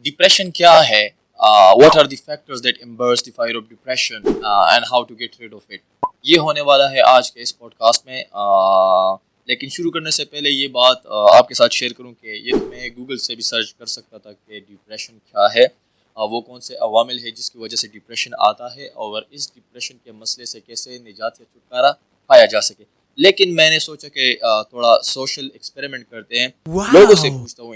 Depression کیا ہے، what are the factors that embers the fire of depression and how to get rid of it. یہ ہونے والا ہے آج کے اس پوڈ کاسٹ میں. لیکن شروع کرنے سے پہلے یہ بات آپ کے ساتھ شیئر کروں کہ یہ تو میں گوگل سے بھی سرچ کر سکتا تھا کہ ڈپریشن کیا ہے، وہ کون سے عوامل ہے جس کی وجہ سے ڈپریشن آتا ہے، اور اس ڈپریشن کے مسئلے سے کیسے نجات یا چھٹکارا پایا جا سکے. لیکن میں نے سوچا کہ تھوڑا سوشل ایکسپیریمنٹ کرتے ہیں، لوگوں سے پوچھتا ہوں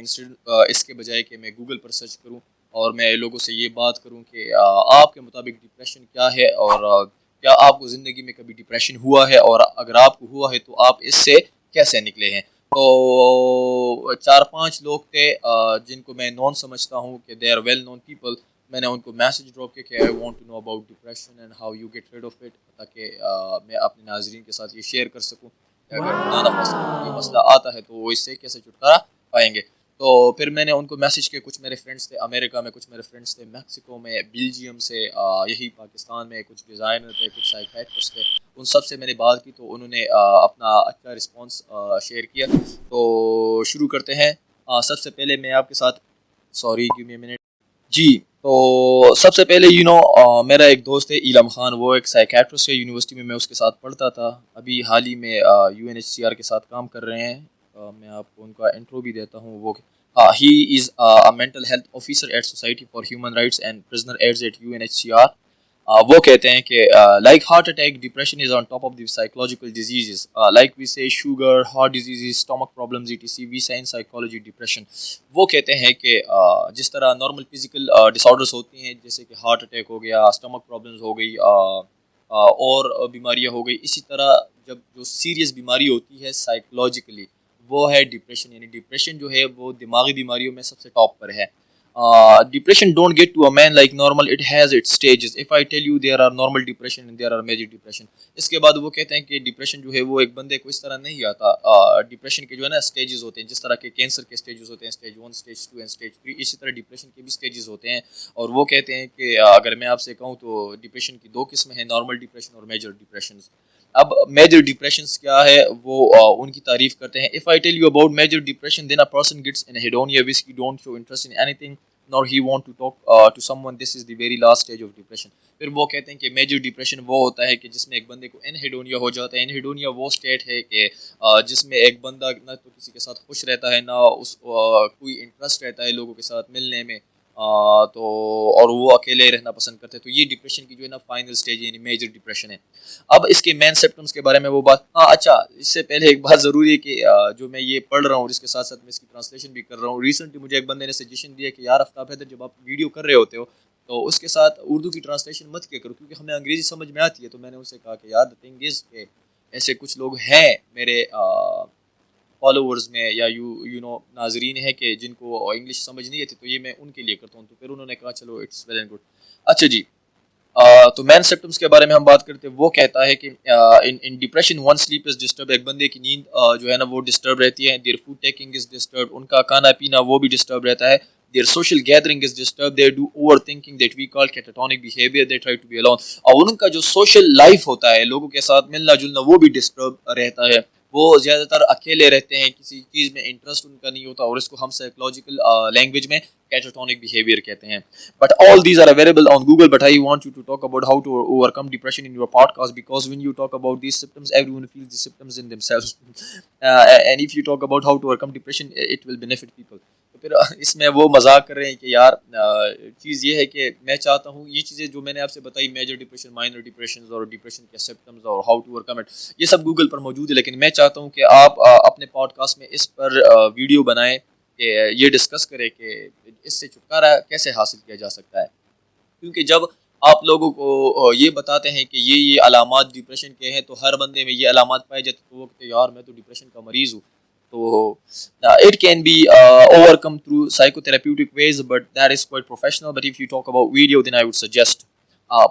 اس کے بجائے کہ میں گوگل پر سرچ کروں اور میں لوگوں سے یہ بات کروں کہ آپ کے مطابق ڈپریشن کیا ہے، اور کیا آپ کو زندگی میں کبھی ڈپریشن ہوا ہے، اور اگر آپ کو ہوا ہے تو آپ اس سے کیسے نکلے ہیں. تو 4-5 لوگ تھے جن کو میں نون سمجھتا ہوں کہ they are well known people. میں نے ان کو میسج ڈراپ کیا کہ I want to know about depression and how you get rid of it, تاکہ میں اپنے ناظرین کے ساتھ یہ شیئر کر سکوں کہ اگر نان آف اس کو یہ مسئلہ آتا ہے تو وہ اس سے کیسے چھٹکارا پائیں گے. تو پھر میں نے ان کو میسج کیا. کچھ میرے فرینڈس تھے امریکہ میں، کچھ میرے فرینڈس تھے میکسیکو میں، بیلجیم سے، یہی پاکستان میں کچھ ڈیزائنر تھے، کچھ سائیکیٹرسٹ تھے. ان سب سے میں نے بات کی تو انہوں نے اپنا اچھا رسپانس شیئر کیا. تو شروع کرتے ہیں. سب سے پہلے میں آپ کے ساتھ گیو می اے منٹ. جی، تو سب سے پہلے میرا ایک دوست ہے ایلم خان، وہ ایک سائیکیٹرسٹ ہے، یونیورسٹی میں اس کے ساتھ پڑھتا تھا. ابھی حال ہی میں UNHCR کے ساتھ کام کر رہے ہیں. میں آپ کو ان کا انٹرو بھی دیتا ہوں. وہ ہی is a mental health officer at society for human rights and prisoner aids at UNHCR. وہ کہتے ہیں کہ like heart attack depression is on top of the psychological diseases like we say sugar, heart diseases, stomach problems ETC we say in psychology depression. وہ کہتے ہیں کہ جس طرح نارمل فزیکل ڈس آرڈرس ہوتی ہیں، جیسے کہ ہارٹ اٹیک ہو گیا، اسٹمک پرابلمز ہو گئی، اور بیماریاں ہو گئی، اسی طرح جب جو سیریس بیماری ہوتی ہے سائیکولوجیکلی وہ ہے ڈپریشن. یعنی ڈپریشن جو ہے وہ دماغی بیماریوں میں سب سے ٹاپ پر ہے. Depression don't get to a man like normal, it has its stages. If I tell you there are normal depression and there are major depression. اس کے بعد وہ کہتے ہیں کہ ڈپریشن جو ہے وہ ایک بندے کو اس طرح نہیں آتا. ڈپریشن کے جو ہے نا سٹیجز ہوتے ہیں، جس طرح کے کینسر کے سٹیجز ہوتے ہیں، سٹیج 1، سٹیج 2 اینڈ سٹیج 3، اسی طرح ڈپریشن کے بھی سٹیجز ہوتے ہیں. اور وہ کہتے ہیں کہ اگر میں آپ سے کہوں تو ڈپریشن کی 2 قسمیں ہیں، نارمل ڈپریشن اور میجر ڈپریشنز. اب میجر ڈپریشنز کیا ہے وہ ان کی تعریف کرتے ہیں. If I tell you about major depression, then a person gets anhedonia which he don't show interest in anything nor he want to talk to someone. This is the very last stage of depression. پھر وہ کہتے ہیں کہ major depression وہ ہوتا ہے کہ جس میں ایک بندے کو انہیڈونیا ہو جاتا ہے. انہیڈونیا وہ اسٹیٹ ہے کہ جس میں ایک بندہ نہ تو کسی کے ساتھ خوش رہتا ہے، نہ اس کوئی انٹرسٹ رہتا ہے لوگوں کے ساتھ ملنے میں، تو اور وہ اکیلے رہنا پسند کرتے ہیں. تو یہ ڈپریشن کی جو ہے نا فائنل سٹیج یعنی میجر ڈپریشن ہے. اب اس کے مین سمپٹمس کے بارے میں وہ بات. اچھا، اس سے پہلے ایک بات ضروری ہے کہ جو میں یہ پڑھ رہا ہوں اور اس کے ساتھ ساتھ میں اس کی ٹرانسلیشن بھی کر رہا ہوں. ریسنٹلی مجھے ایک بندے نے سجیشن دیا کہ یار آفتاب حیدر، جب آپ ویڈیو کر رہے ہوتے ہو تو اس کے ساتھ اردو کی ٹرانسلیشن مت کیا کرو کیونکہ ہمیں انگریزی سمجھ میں آتی ہے. تو میں نے ان سے کہا کہ یار the thing is کہ ایسے کچھ لوگ ہیں میرے فالوورز میں یا یو نو ناظرین ہیں کہ جن کو انگلش سمجھ نہیں آتی، تو یہ میں ان کے لیے کرتا ہوں. تو پھر انہوں نے کہا چلو اٹس ویل اینڈ گڈ. اچھا جی، تو مین سمپٹمس کے بارے میں ہم بات کرتے ہیں. وہ کہتا ہے کہ in depression one sleep is disturb. ایک بندے کی نیند جو ہے نا وہ ڈسٹرب رہتی ہے. Their food taking is disturb. ان کا کھانا پینا وہ بھی ڈسٹرب رہتا ہے. Their social gathering is disturb. They do over thinking that we call catatonic behaviour. They try to be alone. اور ان کا جو سوشل لائف ہوتا ہے، لوگوں کے ساتھ ملنا جلنا، وہ بھی ڈسٹرب رہتا ہے. وہ زیادہ تر اکیلے رہتے ہیں، کسی چیز میں انٹرسٹ ان کا نہیں ہوتا، اور اس کو ہم سائیکولوجیکل لینگویج میں catatonic behavior کہتے ہیں. But all these are available on Google, but I want you to talk about how to overcome depression in your podcast, because when you talk about these symptoms, everyone feels the symptoms in themselves. And if you talk about how to overcome depression, it will benefit people. تو پھر اس میں وہ مذاق کر رہے ہیں کہ یار چیز یہ ہے کہ میں چاہتا ہوں یہ چیزیں جو میں نے آپ سے بتائی، میجر ڈپریشن، مائنر ڈپریشنز اور ڈپریشن کے سمپٹمز اور ہاؤ ٹو اوورکم اٹ، یہ سب گوگل پر موجود ہے. لیکن میں چاہتا ہوں کہ آپ اپنے پوڈ کاسٹ میں اس پر ویڈیو بنائیں کہ یہ ڈسکس کرے کہ اس سے چھٹکارا کیسے حاصل کیا جا سکتا ہے. کیونکہ جب آپ لوگوں کو یہ بتاتے ہیں کہ یہ علامات ڈپریشن کے ہیں، تو ہر بندے میں یہ علامات پائے جاتے تو وہ کہتے ہیں یار میں تو ڈپریشن کا مریض ہوں. تو it can be overcome through psychotherapeutic ways, but that is quite professional. But if you talk about video, then I would suggest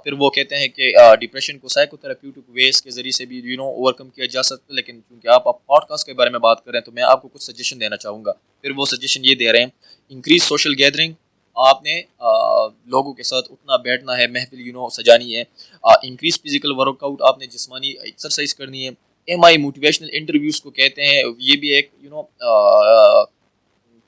پھر وہ کہتے ہیں کہ ڈپریشن کو سائیکو تھراپیوٹک ویز کے ذریعے سے بھی اوورکم کیا جا سکتا ہے. لیکن چونکہ آپ پوڈ کاسٹ کے بارے میں بات کر رہے ہیں تو میں آپ کو کچھ سجیشن دینا چاہوں گا. پھر وہ سجیشن یہ دے رہے ہیں: انکریز سوشل گیدرنگ. آپ نے لوگوں کے ساتھ اٹھنا بیٹھنا ہے، محفل سجانی ہے. Increase physical work out. آپ نے جسمانی ایکسرسائز کرنی ہے. ایم آئی موٹیویشنل انٹرویوز کو کہتے ہیں، یہ بھی ایک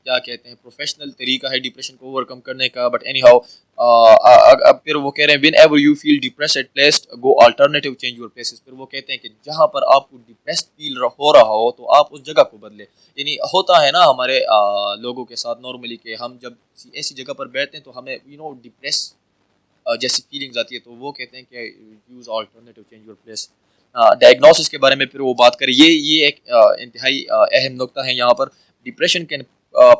کیا کہتے ہیں پروفیشنل طریقہ ہے ڈپریشن کو اوور کم کرنے کا. بٹ اینی ہاؤ اب پھر وہ کہہ رہے ہیں whenever you feel depressed at place go alternative change your places. پھر وہ کہتے ہیں کہ جہاں پر آپ کو ڈپریس فیل ہو رہا ہو تو آپ اس جگہ کو بدلے. یعنی ہوتا ہے نا ہمارے لوگوں کے ساتھ نارملی کہ ہم جب ایسی جگہ پر بیٹھتے ہیں تو ہمیں ڈپریس جیسی فیلنگز آتی ہے, تو وہ کہتے ہیں کہ use alternative change your place. Diagnosis کے بارے میں پھر وہ بات کریں, یہ ایک انتہائی اہم نقطہ ہے یہاں پر. Depression can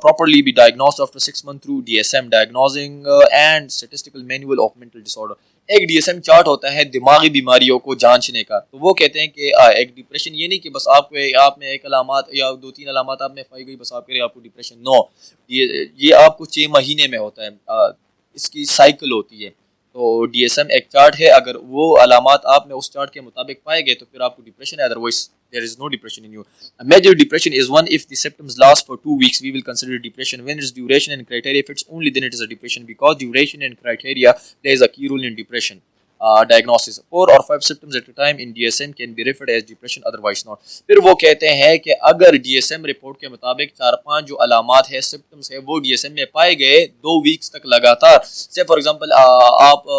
properly be diagnosed after 6 months through DSM diagnosing and statistical manual of mental disorder. ایک ڈی ایس ایم چارٹ ہوتا ہے دماغی بیماریوں کو جانچنے کا. تو وہ کہتے ہیں کہ ایک ڈپریشن یہ نہیں کہ بس آپ میں ایک علامات یا 2-3 علامات آپ میں پائی گئی بس آپ کہہ رہے آپ کو ڈپریشن. نو, یہ آپ کو 6 مہینے میں ہوتا ہے, اس کی سائیکل ہوتی ہے. تو ڈی ایس ایم ایک چارٹ ہے, اگر وہ علامات آپ میں اس چارٹ کے مطابق پائے گئے تو پھر آپ کو ڈپریشن ہے, otherwise there is no depression in you. A major depression is one if the symptoms last for 2 weeks. We will consider depression when its duration and criteria fits only, then it is a depression, because duration and criteria plays a key role in depression diagnosis. 4 or 5 symptoms at a time in DSM can be referred as depression, otherwise not. پھر وہ کہتے ہیں کہ اگر D S M report کے مطابق 4-5 جو علامات ہے سمپٹمس ہے وہ ڈی ایس ایم میں پائے گئے 2 ویکس تک لگاتار, سے فار ایگزامپل آپ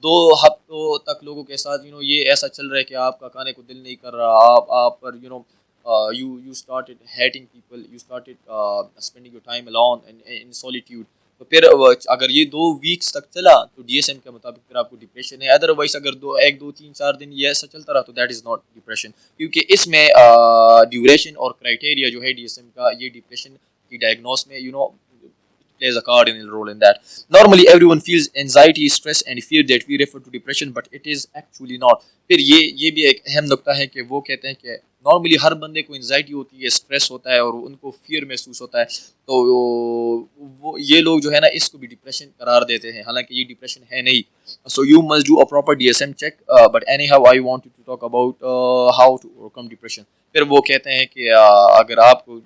2 ہفتوں تک لوگوں کے ساتھ یہ ایسا چل رہا ہے کہ آپ کا کھانے کو دل نہیں کر رہا, آپ پر you started hating people, you started spending your time alone in solitude. تو پھر اگر یہ 2 ویکس تک چلا تو ڈی ایس ایم کے مطابق پھر آپ کو ڈپریشن ہے. ادروائز اگر 1-2-3-4 دن یہ ایسا چلتا رہا تو دیٹ از ناٹ ڈپریشن, کیونکہ اس میں ڈیوریشن اور کرائٹیریا جو ہے ڈی ایس ایم کا یہ ڈپریشن کی ڈائگنوس میں plays a cardinal role in that. Normally everyone feels anxiety, stress and fear that we refer to depression, but it is actually not. پھر یہ بھی ایک اہم نقطہ ہے کہ وہ کہتے ہیں کہ نارملی ہر بندے کو انزائٹی ہوتی ہے, اسٹریس ہوتا ہے اور ان کو فیئر محسوس ہوتا ہے, تو وہ یہ لوگ جو ہے نا اس کو بھی ڈپریشن قرار دیتے ہیں, حالانکہ یہ ڈپریشن ہے نہیں. So you must do a proper DSM check, but anyhow I want to talk about how to overcome depression. پھر وہ کہتے ہیں کہ اگر آپ کو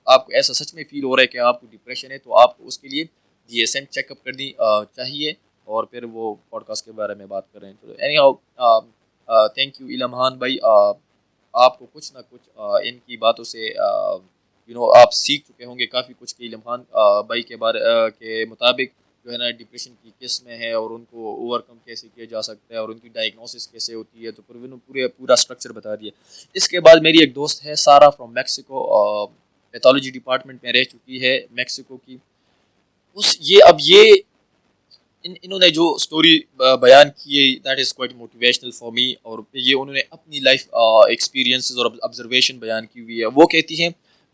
آپ کو ایسا سچ میں فیل ہو رہا ہے کہ آپ کو ڈپریشن ہے تو آپ کو اس کے لیے D S M check up کرنی چاہیے, اور پھر وہ پوڈ کاسٹ کے بارے میں بات کر رہے ہیں. تو اینی ہاؤ تھینک یو علمان بھائی, آپ کو کچھ نہ کچھ ان کی باتوں سے آپ سیکھ چکے ہوں گے کافی کچھ کہ علمان بھائی کے بارے کے مطابق جو ہے نا ڈپریشن کی قسمیں ہیں اور ان کو اوور کم کیسے کیا جا سکتا ہے اور ان کی ڈائگنوسس کیسے ہوتی ہے, تو پھر پورا اسٹرکچر بتا دیا. اس کے بعد میری ایک دوست ہے سارا فرام میکسیکو, پیتھولوجی ڈپارٹمنٹ میں رہ چکی ہے میکسیکو کی. یہ انہوں نے جو اسٹوری بیان کی ہے that is quite motivational for me, اور یہ انہوں نے اپنی لائف ایکسپیرینسز اور آبزرویشن بیان کی ہوئی ہے. وہ کہتی ہیں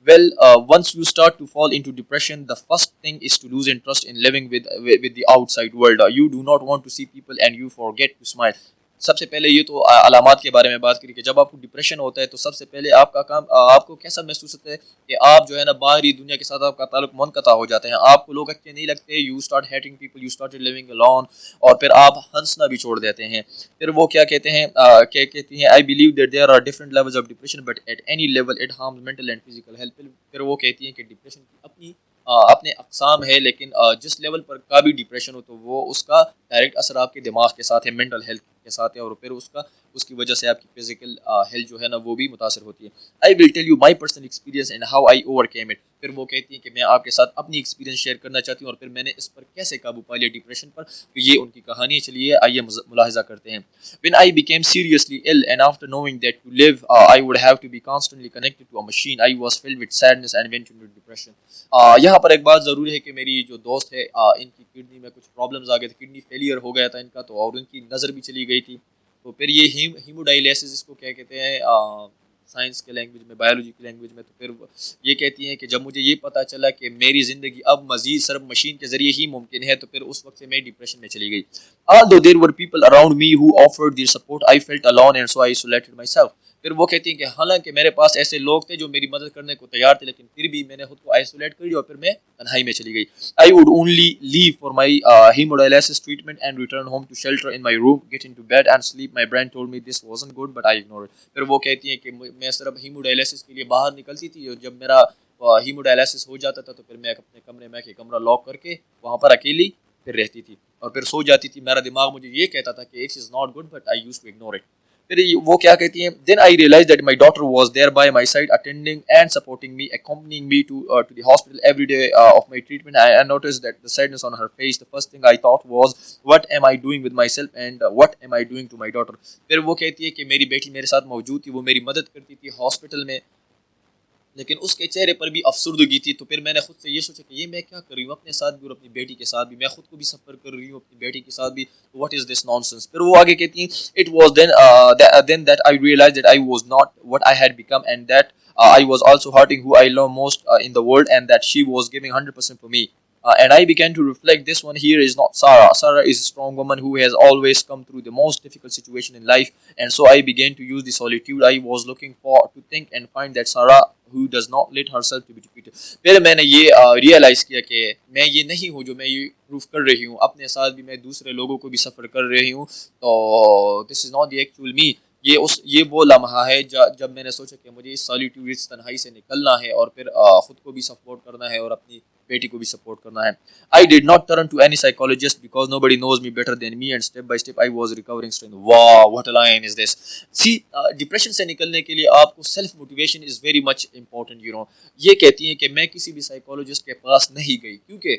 well once you start to fall into depression, the first thing is to lose interest in living with the outside world. You do not want to see people and you forget to smile. سب سے پہلے یہ تو علامات کے بارے میں بات کری کہ جب آپ کو ڈپریشن ہوتا ہے تو سب سے پہلے آپ کا کام, آپ کو کیسا محسوس ہوتا ہے کہ آپ جو ہے نا باہری دنیا کے ساتھ آپ کا تعلق منقطع ہو جاتے ہیں, آپ کو لوگ اچھے نہیں لگتے, you start hating people, you start living alone, اور پھر آپ ہنسنا بھی چھوڑ دیتے ہیں. پھر وہ کیا کہتے ہیں کہتی ہیں I believe that there are different levels of depression but at any level it harms mental and physical health. پھر وہ کہتی ہیں کہ ڈپریشن کی اپنے اقسام ہے, لیکن جس لیول پر کا بھی ڈپریشن ہو تو وہ اس کا ڈائریکٹ اثر آپ کے دماغ کے ساتھ ہے, مینٹل ہیلتھ کے ساتھ ہے, اور پھر اس کی وجہ سے آپ کی فزیکل ہیلتھ جو ہے نا وہ بھی متاثر ہوتی ہے. I will tell you my personal experience and how I overcame it. پھر وہ کہتی ہیں کہ میں آپ کے ساتھ اپنی ایکسپیرینس شیئر کرنا چاہتی ہوں اور پھر میں نے اس پر کیسے قابو پا لیا ڈپریشن پر. تو یہ ان کی کہانی چلیے آئیے ملاحظہ کرتے ہیں. When I became seriously ill and after knowing that to live I would have to be constantly connected to a machine, I was filled with sadness and went into depression. یہاں پر ایک بات ضروری ہے کہ میری جو دوست ہے ان کی کڈنی میں کچھ پرابلمز آ گئے تھے, کڈنی فیلئر ہو گیا تھا ان کا, تو اور ان کی نظر بھی چلی گئی تھی. تو پھر یہ ہیموڈائلیسس اس کو کیا کہتے ہیں سائنس کے لینگویج میں, بایولوجی کی لینگویج میں. تو پھر یہ کہتی ہیں کہ جب مجھے یہ پتہ چلا کہ میری زندگی اب مزید صرف مشین کے ذریعے ہی ممکن ہے, تو پھر اس وقت سے میں ڈپریشن میں چلی گئی. Although there were people around me who offered their support, I felt alone and so I isolated myself. پھر وہ کہتی ہیں کہ حالانکہ میرے پاس ایسے لوگ تھے جو میری مدد کرنے کو تیار تھے, لیکن پھر بھی میں نے خود کو آئسولیٹ کر لیا اور پھر میں تنہائی میں چلی گئی. I would only leave for my hemodialysis treatment and return home to shelter in my room, get into bed and sleep. My brain told me this wasn't good but I ignored it. پھر وہ کہتی ہیں کہ میں صرف ہیموڈائلیسس کے لیے باہر نکلتی تھی, اور جب میرا ہیموڈائلیسس ہو جاتا تھا تو پھر میں اپنے کمرے میں کمرہ لاک کر کے وہاں پر اکیلی پھر رہتی تھی اور پھر سو جاتی تھی. میرا دماغ مجھے یہ کہتا تھا کہ it is not good but I use to ignore it. پھر وہ کیا کہتی ہیں, then I realise that my daughter was there by my side attending and supporting me accompanying me to the hospital every day of my treatment. I noticed that the sadness on her face. The first thing I thought was, what am I doing with myself and what am I doing to my daughter. پھر وہ کہتی ہے کہ میری بیٹی میرے ساتھ موجود تھی, وہ میری مدد کرتی تھی ہاسپٹل میں, لیکن اس کے چہرے پر بھی افسردگی تھی. تو پھر میں نے خود سے یہ سوچا کہ یہ میں کیا کر رہی ہوں اپنے ساتھ بھی اور اپنی بیٹی کے ساتھ بھی, میں خود کو بھی سفر کر رہی ہوں اپنی بیٹی کے ساتھ بھی, what is this nonsense. پھر وہ آگے کہتی ہیں, it was then that I realise that I was not what I had become and that I was also hurting who I love most in the world, and that she was giving 100% for me. And I began to reflect, this one here is not Sarah. Sarah is a strong woman who has always come through the most difficult situation in life. And so I began to use the solitude I was looking for to think and find that Sarah who does not let herself to be defeated. پھر میں نے یہ realise کیا کہ میں یہ نہیں ہوں جو میں یہ پروف کر رہی ہوں, اپنے ساتھ بھی میں دوسرے لوگوں کو بھی سفر کر رہی ہوں. تو this is not the actual me. یہ وہ لمحہ ہے جب میں نے سوچا کہ مجھے اس سالیٹیوڈ, اس تنہائی سے نکلنا ہے اور پھر خود کو بھی سپورٹ کرنا ہے اور اپنی بیٹی کو بھی سپورٹ کرنا ہے. I did not turn to any psychologist because nobody knows me better than me, and step by step I was recovering strength. Wow, what a line is this. See, depression سے نکلنے کے لیے آپ کو self motivation is very much important. یہ کہتی ہیں کہ میں کسی بھی سائیکولوجسٹ کے پاس نہیں گئی کیونکہ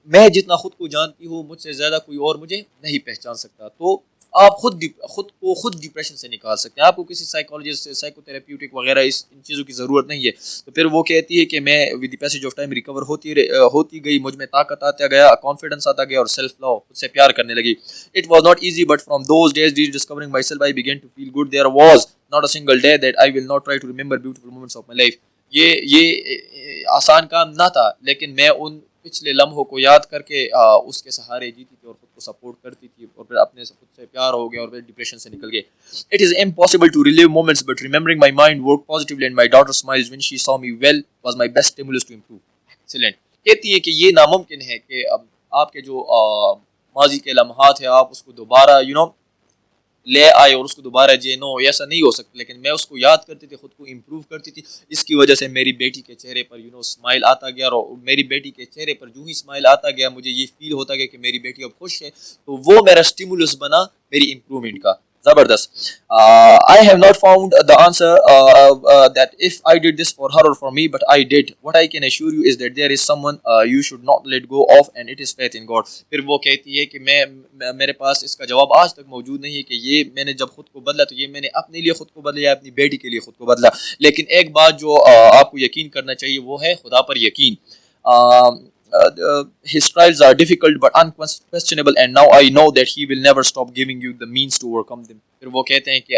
میں جتنا خود کو جانتی ہوں مجھ سے زیادہ کوئی اور مجھے نہیں پہچان سکتا. تو آپ خود کو خود ڈپریشن سے نکال سکتے ہیں, آپ کو کسی سائیکالوجسٹ سائیکو تھراپیوٹک وغیرہ ان چیزوں کی ضرورت نہیں ہے. تو پھر وہ کہتی ہے کہ میں with the passage of time recover ہوتی گئی, مجھ میں طاقت آتا گیا, کانفیڈنس آتا گیا اور سیلف لو, خود سے پیار کرنے لگی. It was not easy but from those days discovering myself I began to feel good. There was not a single day that I will not try to remember beautiful moments of my life. یہ آسان کام نہ تھا, لیکن میں ان پچھلے لمحوں کو یاد کر کے اس کے سہارے جیتی تھی اور خود کو سپورٹ کرتی تھی, اور پھر اپنے خود سے پیار ہو گیا اور پھر ڈپریشن سے نکل گئے. It is impossible to relive moments, but remembering my mind worked positively and my daughter smiles when she saw me well was my best stimulus to improve. Excellent. کہتی ہے کہ یہ ناممکن ہے کہ آپ کے جو ماضی کے لمحات ہیں آپ اس کو دوبارہ لے آئے اور اس کو دوبارہ ایسا نہیں ہو سکتا, لیکن میں اس کو یاد کرتی تھی, خود کو امپروو کرتی تھی. اس کی وجہ سے میری بیٹی کے چہرے پر اسمائل آتا گیا, اور میری بیٹی کے چہرے پر جو ہی اسمائل آتا گیا مجھے یہ فیل ہوتا گیا کہ میری بیٹی اب خوش ہے. تو وہ میرا اسٹیمولس بنا میری امپروومنٹ کا. زبردست. I have not found the answer that if I did this for her or for me, but I did. What I can assure you is that there is someone you should not let go of, and it is faith in God. پھر وہ کہتی ہے کہ میرے پاس اس کا جواب آج تک موجود نہیں ہے کہ یہ میں نے جب خود کو بدلا تو یہ میں نے اپنے لیے خود کو بدلا یا اپنی بیٹی کے لیے خود کو بدلا. لیکن ایک بات جو آپ کو یقین کرنا چاہیے وہ ہے خدا پر یقین. His trials are difficult but unquestionable, and now I know that he will never stop giving you the means to overcome them. پھر وہ کہتے ہیں کہ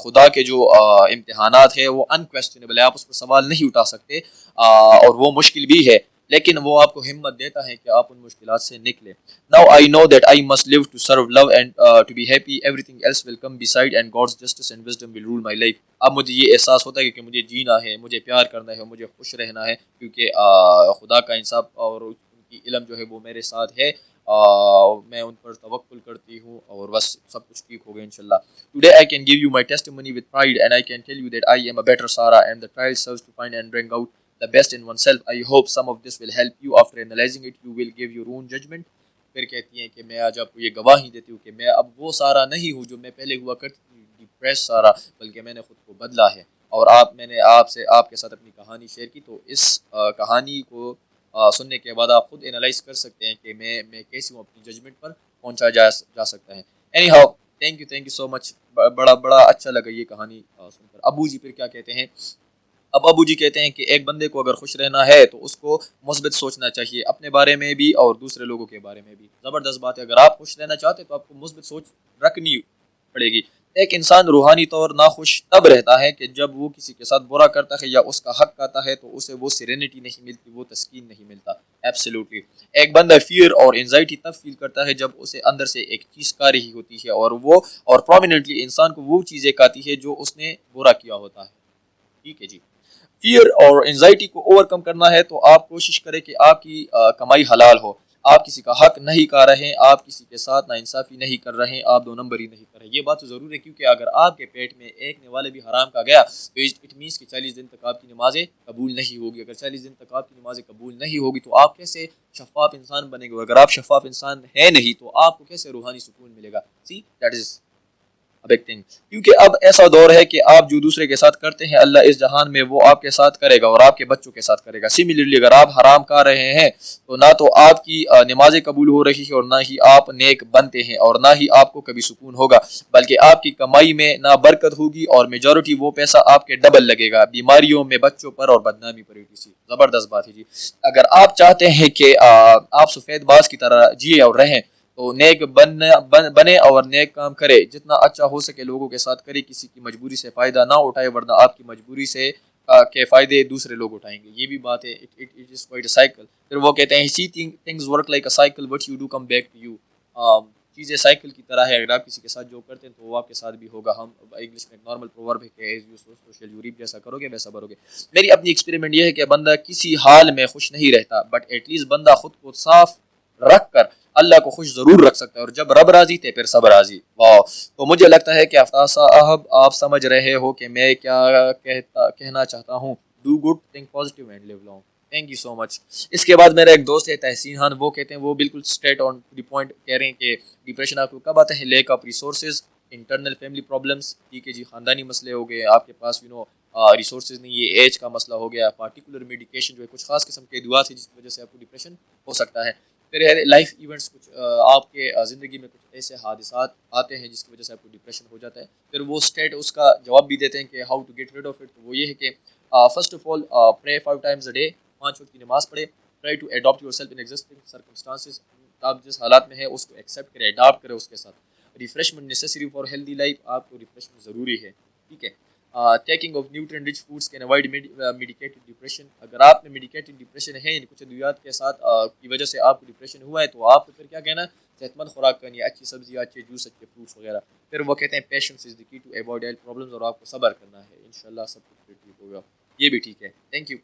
خدا کے جو امتحانات ہے وہ unquestionable ہے, آپ اس پر سوال نہیں اٹھا سکتے, اور وہ مشکل بھی ہے, لیکن وہ آپ کو ہمت دیتا ہے کہ آپ ان مشکلات سے نکلیں. Now I know that I must live to serve, love and to be happy. Everything else will come beside, and God's justice and wisdom will rule my life. اب مجھے یہ احساس ہوتا ہے کہ مجھے جینا ہے, مجھے پیار کرنا ہے, مجھے خوش رہنا ہے, کیونکہ خدا کا انصاف اور ان کی علم جو ہے وہ میرے ساتھ ہے. میں ان پر توکل کرتی ہوں اور بس سب کچھ ٹھیک ہوگا انشاءاللہ. Today I can give you my testimony with pride, and I can tell you that I am a better Sarah, and the trial serves to find and bring out the best in oneself. I hope some of this will help you. After analyzing it, you will give your own judgment. پھر کہتی ہیں کہ میں آج آپ کو یہ گواہی دیتی ہوں کہ میں اب وہ سارا نہیں ہوں جو میں پہلے ہوا کرتی تھی, ڈپریس سارا, بلکہ میں نے خود کو بدلا ہے. اور میں نے آپ کے ساتھ اپنی کہانی شیئر کی, تو اس کہانی کو سننے کے بعد آپ خود انالائز کر سکتے ہیں کہ میں کیسی ہوں, اپنی ججمنٹ پر پہنچا جا سکتا ہے. Anyhow, thank you so much. بڑا اچھا لگا یہ کہانی سن کر. ابو جی پھر کیا کہتے ہیں؟ اب ابو جی کہتے ہیں کہ ایک بندے کو اگر خوش رہنا ہے تو اس کو مثبت سوچنا چاہیے, اپنے بارے میں بھی اور دوسرے لوگوں کے بارے میں بھی. زبردست بات ہے, اگر آپ خوش رہنا چاہتے تو آپ کو مثبت سوچ رکھنی پڑے گی. ایک انسان روحانی طور ناخوش تب رہتا ہے کہ جب وہ کسی کے ساتھ برا کرتا ہے یا اس کا حق آتا ہے تو اسے وہ سیرینٹی نہیں ملتی, وہ تسکین نہیں ملتا. ایبسلیوٹلی. ایک بندہ فیئر اور انزائٹی تب فیل کرتا ہے جب اسے اندر سے ایک چیز کھا رہی ہوتی ہے, اور پرومیننٹلی انسان کو وہ چیزیں کھاتی ہے جو اس نے برا کیا ہوتا ہے. ٹھیک ہے جی. فیئر اور انزائٹی کو اوور کم کرنا ہے تو آپ کوشش کریں کہ آپ کی کمائی حلال ہو, آپ کسی کا حق نہیں کھا رہے ہیں, آپ کسی کے ساتھ ناانصافی نہیں کر رہے ہیں, آپ 2 نمبری نہیں کر رہے ہیں. یہ بات تو ضرور ہے, کیونکہ اگر آپ کے پیٹ میں ایک نوالے بھی حرام کا گیا تو اٹ مینس کہ 40 دن تک آپ کی نمازیں قبول نہیں ہوگی. اگر 40 دن تک آپ کی نمازیں قبول نہیں ہوگی تو آپ کیسے شفاف انسان بنے گے؟ اگر آپ شفاف انسان ہے نہیں تو آپ کو کیسے روحانی سکون ملے گا؟ See that is big thing. کیونکہ اب ایسا دور ہے کہ آپ جو دوسرے کے ساتھ کرتے ہیں اللہ اس جہان میں وہ آپ کے ساتھ کرے گا اور آپ کے بچوں کے ساتھ کرے گا. سملرلی اگر آپ حرام کھا رہے ہیں تو نہ تو آپ کی نمازیں قبول ہو رہی ہے اور نہ ہی آپ نیک بنتے ہیں اور نہ ہی آپ کو کبھی سکون ہوگا, بلکہ آپ کی کمائی میں نہ برکت ہوگی اور میجورٹی وہ پیسہ آپ کے ڈبل لگے گا بیماریوں میں, بچوں پر اور بدنامی پر. زبردست بات ہے جی. اگر آپ چاہتے ہیں کہ آپ سفید باز کی طرح جیے اور رہیں تو نیک بنے اور نیک کام کرے, جتنا اچھا ہو سکے لوگوں کے ساتھ کرے, کسی کی مجبوری سے فائدہ نہ اٹھائے ورنہ آپ کی مجبوری سے کے فائدے دوسرے لوگ اٹھائیں گے. یہ بھی بات ہے, it is quite a cycle. پھر وہ کہتے ہیں see things work like a cycle what you do come back to you. چیزیں سائیکل کی طرح ہے, اگر آپ کسی کے ساتھ جو کرتے ہیں تو وہ آپ کے ساتھ بھی ہوگا. ہم انگلش میں ایک نارمل پروورب ہے کہ as you social you reap, جیسا کرو گے ویسا بھرو گے. میری اپنی ایکسپیریمنٹ یہ ہے کہ بندہ کسی حال میں خوش نہیں رہتا, بٹ ایٹ لیسٹ بندہ خود کو صاف رکھ کر اللہ کو خوش ضرور رکھ سکتا ہے, اور جب رب راضی تھے پھر سب راضی. واو. تو مجھے لگتا ہے کہ آفتاب صاحب آپ سمجھ رہے ہو کہ میں کیا کہنا چاہتا ہوں. Do good, think positive and live long. Thank you so much. اس کے بعد میرا ایک دوست ہے تحسین خان, وہ کہتے ہیں, وہ بالکل اسٹریٹ آن دی پوائنٹ کہہ رہے ہیں کہ ڈپریشن آپ کو کب آتا ہے. Lack of resources, internal family problems, ٹھیک ہے جی, خاندانی مسئلے ہو گئے, آپ کے پاس ریسورسز نہیں, یہ ایج کا مسئلہ ہو گیا, پارٹیکولر میڈیکیشن جو ہے کچھ خاص قسم کے دعا سے جس کی وجہ سے آپ کو ڈپریشن ہو سکتا ہے. پھر لائف ایونٹس, کچھ آپ کے زندگی میں کچھ ایسے حادثات آتے ہیں جس کی وجہ سے آپ کو ڈپریشن ہو جاتا ہے. پھر وہ اسٹیٹ اس کا جواب بھی دیتے ہیں کہ how to get rid of it. تو وہ یہ ہے کہ فرسٹ آف آل پرے 5 times a day, 5 وقت کی نماز پڑھے. Try to adapt yourself in existing circumstances, آپ جس حالات میں ہیں اس کو ایکسیپٹ کریں, اڈاپٹ کریں اس کے ساتھ. Refreshment necessary for healthy life, آپ کو ریفریشمنٹ ضروری ہے, ٹھیک ہے. Taking of nutrient rich foods can avoid medicated depression. اگر آپ میں میڈیکیٹڈ ڈپریشن ہے, یعنی کچھ ادویات کے ساتھ کی وجہ سے آپ کو ڈپریشن ہوا ہے, تو آپ کو پھر کیا کہنا, صحت مند خوراک کرنی ہے, اچھی سبزیاں, اچھے جوس, اچھے فروٹس وغیرہ. پھر وہ کہتے ہیں پیشنس از دی کی ٹو ایوائڈ ہیلتھ پرابلمز, اور آپ کو صبر کرنا ہے, انشاءاللہ سب کچھ ٹھیک ہوگا. یہ بھی ٹھیک ہے, تھینک یو.